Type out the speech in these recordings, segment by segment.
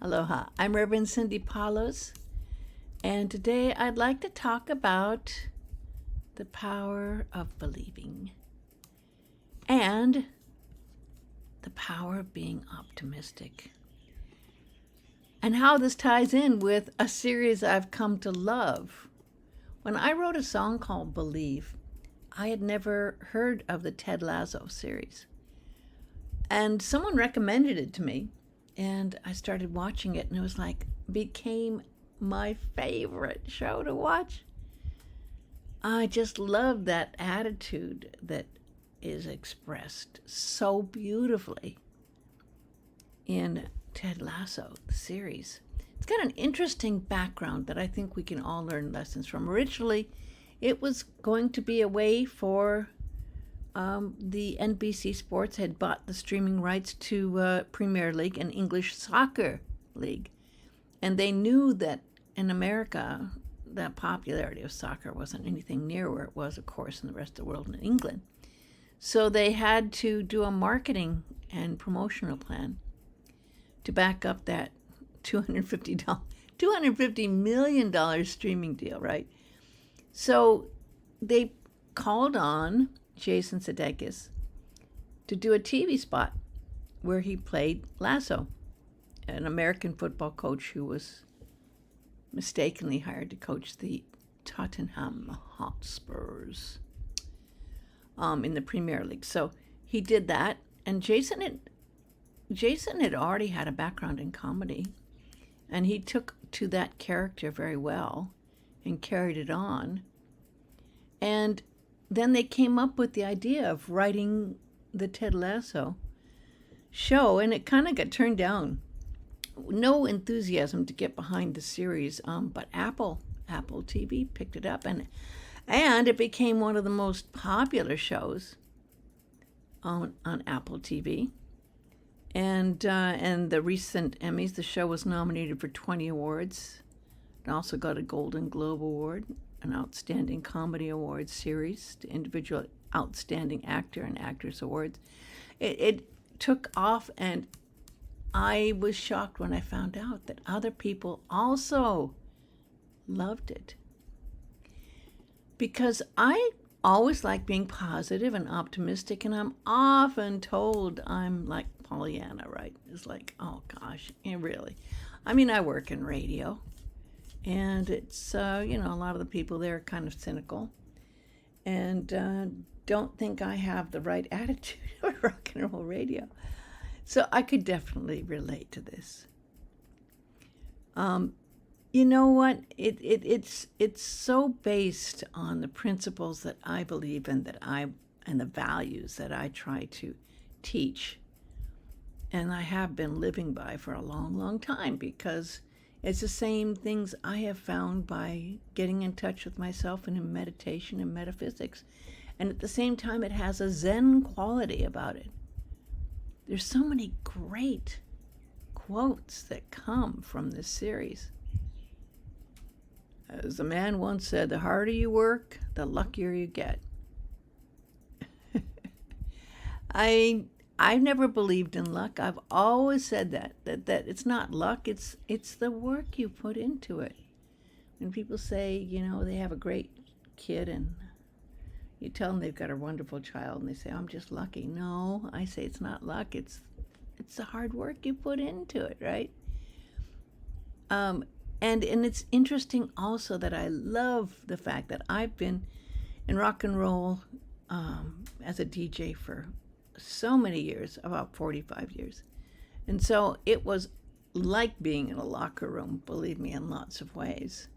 Aloha. I'm Reverend Cindy Palos, and today I'd like to talk about the power of believing and the power of being optimistic, and how this ties in with a series I've come to love. When I wrote a song called Believe, I had never heard of the Ted Lasso series, and someone recommended it to me. And I started watching it, and it was like, became my favorite show to watch. I just love that attitude that is expressed so beautifully in Ted Lasso, the series. It's got an interesting background that I think we can all learn lessons from. Originally, it was going to be a way for the NBC Sports had bought the streaming rights to Premier League and English Soccer League. And they knew that in America, the popularity of soccer wasn't anything near where it was, of course, in the rest of the world in England. So they had to do a marketing and promotional plan to back up that $250 million streaming deal, right? So they called on Jason Sudeikis to do a TV spot where he played Lasso, an American football coach who was mistakenly hired to coach the Tottenham Hotspurs in the Premier League. So he did that, and Jason had already had a background in comedy, and he took to that character very well and carried it on. And then they came up with the idea of writing the Ted Lasso show, and it kind of got turned down. No enthusiasm to get behind the series, but Apple TV picked it up, and it became one of the most popular shows on Apple TV. And the recent Emmys, the show was nominated for 20 awards. It also got a Golden Globe Award, an Outstanding Comedy Awards series, to individual Outstanding Actor and Actress Awards. It took off, and I was shocked when I found out that other people also loved it. Because I always like being positive and optimistic, and I'm often told I'm like Pollyanna, right? It's like, oh gosh, really? I mean, I work in radio. And it's, a lot of the people there are kind of cynical and don't think I have the right attitude for rock and roll radio. So I could definitely relate to this. You know what? It's so based on the principles that I believe in, and the values that I try to teach. And I have been living by for a long, long time, because it's the same things I have found by getting in touch with myself and in meditation and metaphysics. And at the same time, it has a Zen quality about it. There's so many great quotes that come from this series. As a man once said, the harder you work, the luckier you get. I've never believed in luck. I've always said that it's not luck, it's the work you put into it. When people say, they have a great kid and you tell them they've got a wonderful child and they say, I'm just lucky. No, I say it's not luck, it's the hard work you put into it, right? And it's interesting also that I love the fact that I've been in rock and roll as a DJ for so many years, about 45 years. And so it was like being in a locker room, believe me, in lots of ways.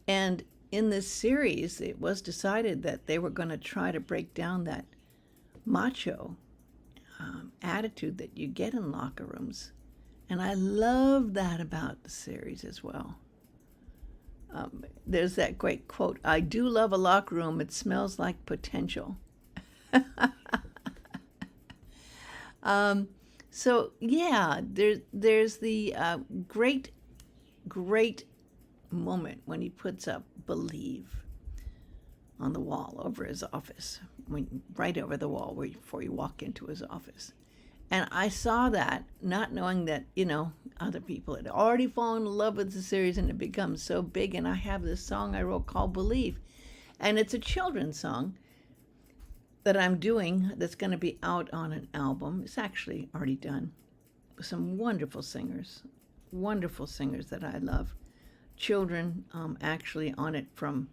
And in this series, it was decided that they were going to try to break down that macho attitude that you get in locker rooms. And I love that about the series as well. There's that great quote, I do love a locker room, it smells like potential. So yeah, there's the great moment when he puts up believe on the wall over his office, right over the wall before you walk into his office. And I saw that, not knowing that, other people had already fallen in love with the series and it becomes so big. And I have this song I wrote called Believe. And it's a children's song that I'm doing that's going to be out on an album. It's actually already done. Some wonderful singers that I love. Children actually on it from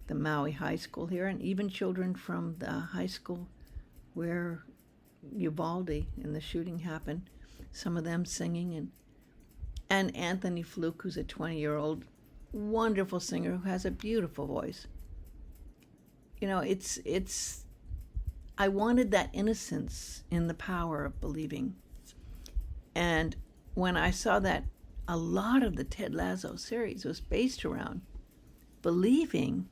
the Maui High School here, and even children from the high school where Uvalde and the shooting happened. Some of them singing, and Anthony Fluke, who's a 20-year-old wonderful singer who has a beautiful voice. You know, it's I wanted that innocence in the power of believing. And when I saw that a lot of the Ted Lasso series was based around believing,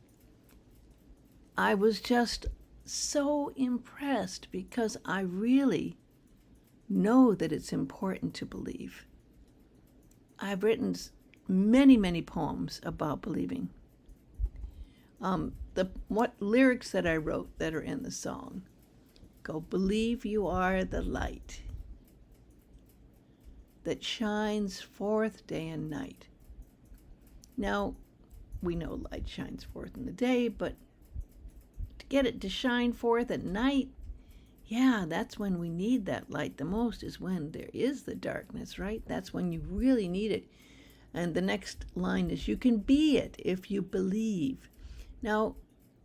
I was just so impressed because I really know that it's important to believe. I've written many, many poems about believing. What lyrics that I wrote that are in the song go, believe you are the light that shines forth day and night. Now, we know light shines forth in the day, but to get it to shine forth at night, yeah, that's when we need that light the most, is when there is the darkness, right? That's when you really need it. And the next line is, you can be it if you believe. Now,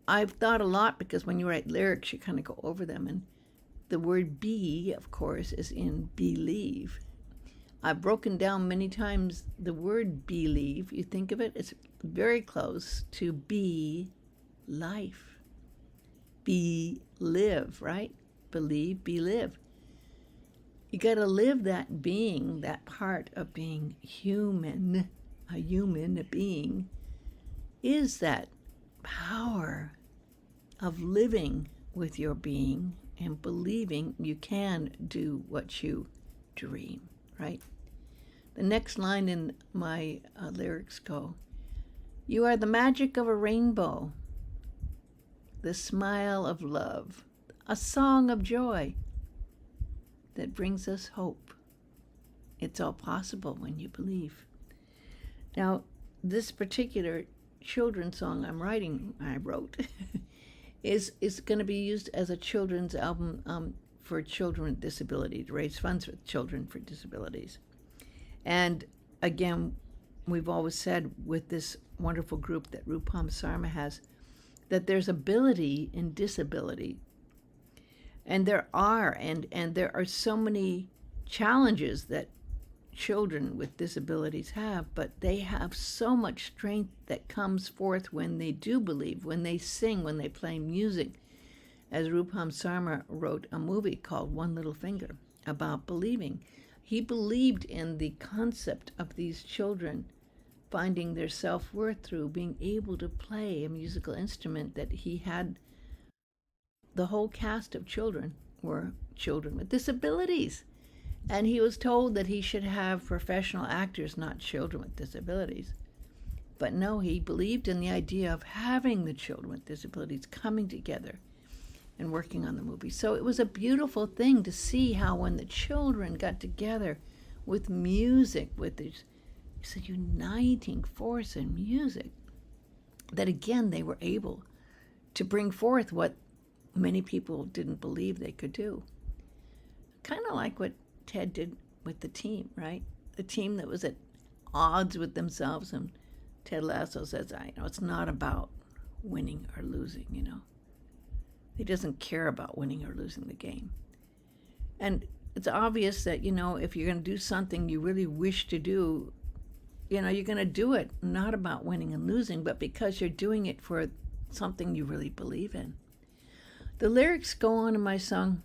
I've thought a lot, because when you write lyrics, you kind of go over them. And the word be, of course, is in believe. I've broken down many times the word believe. You think of it, it's very close to be life. Be live, right? Believe, be live. You got to live that being, that part of being human. A human being is that power of living with your being and believing you can do what you dream, right? The next line in my lyrics go, you are the magic of a rainbow, the smile of love, a song of joy that brings us hope. It's all possible when you believe. Now, this particular children's song I wrote, is going to be used as a children's album for children with disabilities, to raise funds for children for disabilities. And again, we've always said with this wonderful group that Rupam Sarma has, that there's ability in disability. And there are so many challenges that children with disabilities have, but they have so much strength that comes forth when they do believe, when they sing, when they play music. As Rupam Sarma wrote a movie called One Little Finger about believing. He believed in the concept of these children finding their self-worth through being able to play a musical instrument, that he had. The whole cast of children were children with disabilities. And he was told that he should have professional actors, not children with disabilities. But no, he believed in the idea of having the children with disabilities coming together and working on the movie. So it was a beautiful thing to see how when the children got together with music, with this uniting force in music, that again they were able to bring forth what many people didn't believe they could do. Kind of like what Ted did with the team, right? The team that was at odds with themselves. And Ted Lasso says, it's not about winning or losing, He doesn't care about winning or losing the game. And it's obvious that, if you're going to do something you really wish to do, you're going to do it not about winning and losing, but because you're doing it for something you really believe in. The lyrics go on in my song,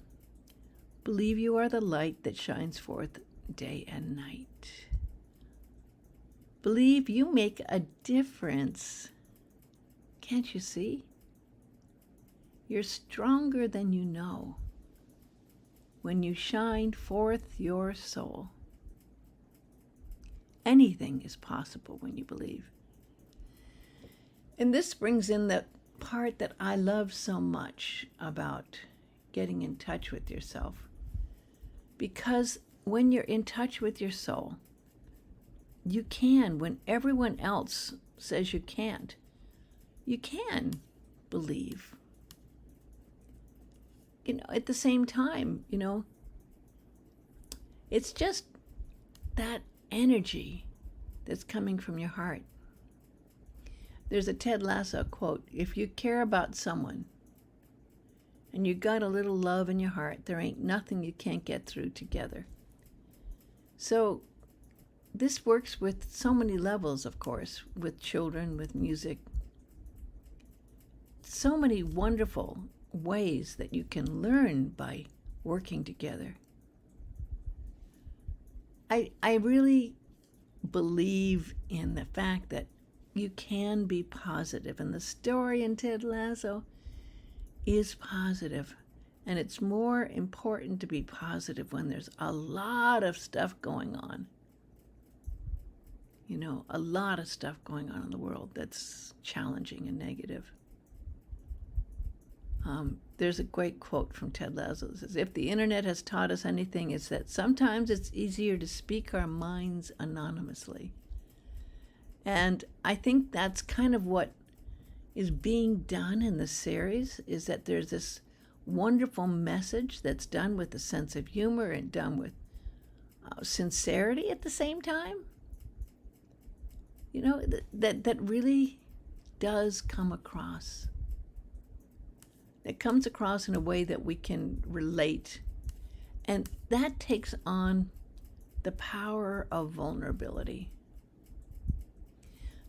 believe you are the light that shines forth day and night. Believe you make a difference. Can't you see? You're stronger than you know when you shine forth your soul. Anything is possible when you believe. And this brings in the part that I love so much about getting in touch with yourself. Because when you're in touch with your soul, you can when everyone else says you can't. You can believe. At the same time, it's just that energy that's coming from your heart. There's a Ted Lasso quote: if you care about someone and you got a little love in your heart, there ain't nothing you can't get through together. So this works with so many levels, of course, with children, with music. So many wonderful ways that you can learn by working together. I really believe in the fact that you can be positive, and the story in Ted Lasso is positive, and it's more important to be positive when there's a lot of stuff going on. A lot of stuff going on in the world that's challenging and negative. There's a great quote from Ted Lasso that says, if the internet has taught us anything, it's that sometimes it's easier to speak our minds anonymously. And I think that's kind of what is being done in the series, is that there's this wonderful message that's done with a sense of humor and done with sincerity at the same time. That really does come across. It comes across in a way that we can relate. And that takes on the power of vulnerability.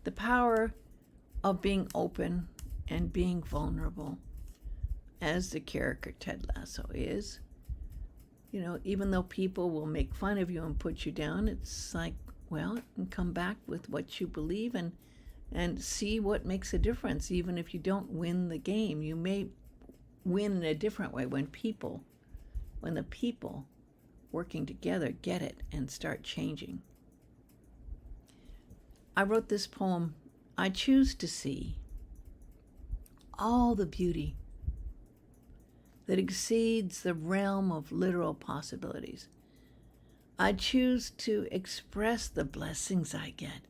The power of being open and being vulnerable, as the character Ted Lasso is. Even though people will make fun of you and put you down, it's like, well, and come back with what you believe and see what makes a difference. Even if you don't win the game, you may win in a different way when the people working together get it and start changing. I wrote this poem: I choose to see all the beauty that exceeds the realm of literal possibilities. I choose to express the blessings I get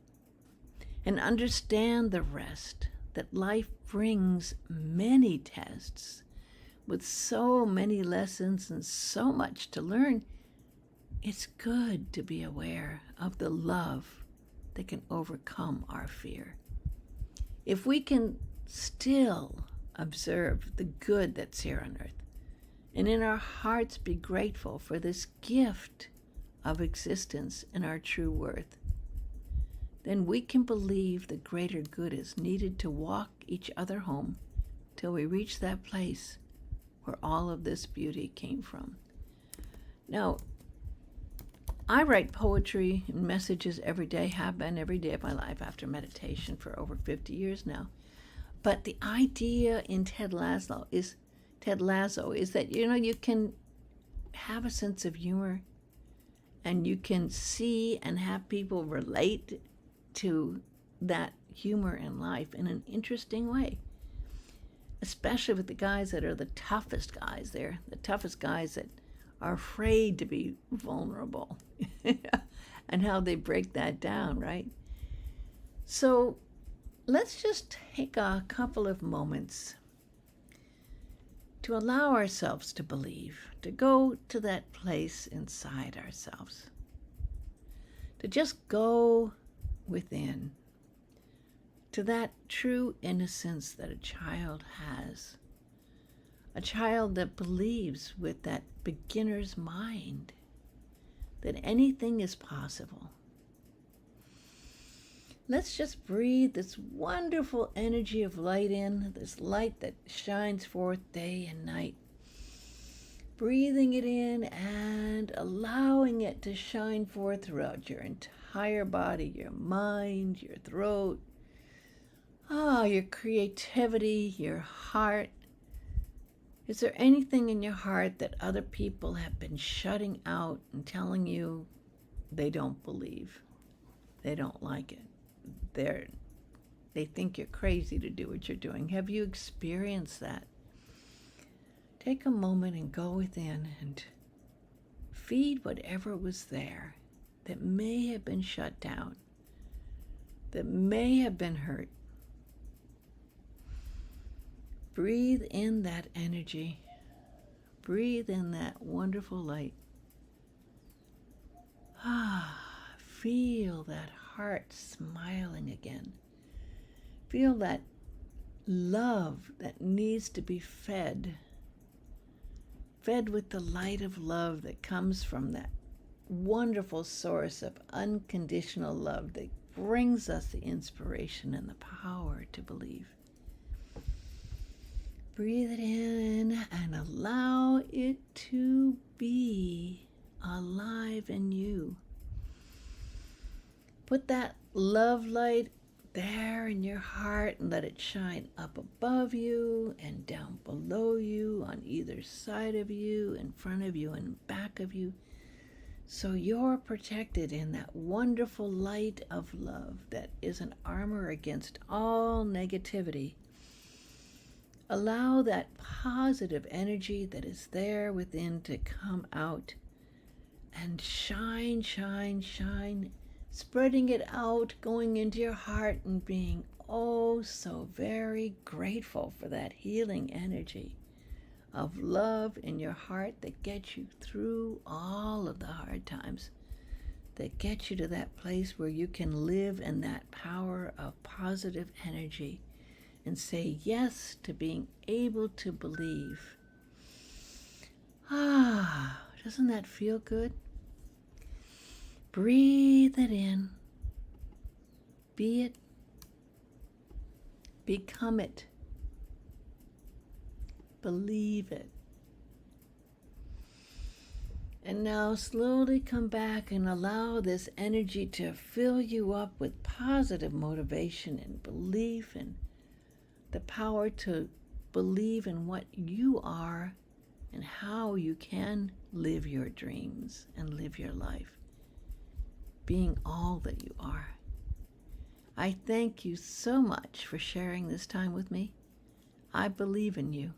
and understand the rest, that life brings many tests with so many lessons and so much to learn. It's good to be aware of the love that can overcome our fear. If we can still observe the good that's here on earth, and in our hearts be grateful for this gift of existence and our true worth, then we can believe the greater good is needed to walk each other home till we reach that place where all of this beauty came from. Now, I write poetry and messages every day, have been every day of my life after meditation for over 50 years now. But the idea in Ted Lasso is that, you can have a sense of humor, and you can see and have people relate to that humor in life in an interesting way, especially with the guys that are the toughest guys there, the toughest guys that are afraid to be vulnerable, and how they break that down, right? So let's just take a couple of moments to allow ourselves to believe, to go to that place inside ourselves, to just go within, to that true innocence that a child has, a child that believes with that beginner's mind that anything is possible. Let's just breathe this wonderful energy of light in, this light that shines forth day and night. Breathing it in and allowing it to shine forth throughout your entire body, your mind, your throat, your creativity, your heart. Is there anything in your heart that other people have been shutting out and telling you they don't believe, they don't like it? They think you're crazy to do what you're doing. Have you experienced that? Take a moment and go within and feed whatever was there that may have been shut down. that may have been hurt. Breathe in that energy. Breathe in that wonderful light. Feel that heart smiling again. Feel that love that needs to be fed with the light of love that comes from that wonderful source of unconditional love that brings us the inspiration and the power to believe. Breathe it in and allow it to be alive in you. Put that love light there in your heart and let it shine up above you and down below you, on either side of you, in front of you and back of you. So you're protected in that wonderful light of love that is an armor against all negativity. Allow that positive energy that is there within to come out and shine, shine, shine, spreading it out, going into your heart and being oh so very grateful for that healing energy of love in your heart that gets you through all of the hard times, that gets you to that place where you can live in that power of positive energy and say yes to being able to believe. Doesn't that feel good? Breathe it in. Be it. Become it. Believe it. And now slowly come back and allow this energy to fill you up with positive motivation and belief and the power to believe in what you are and how you can live your dreams and live your life, being all that you are. I thank you so much for sharing this time with me. I believe in you.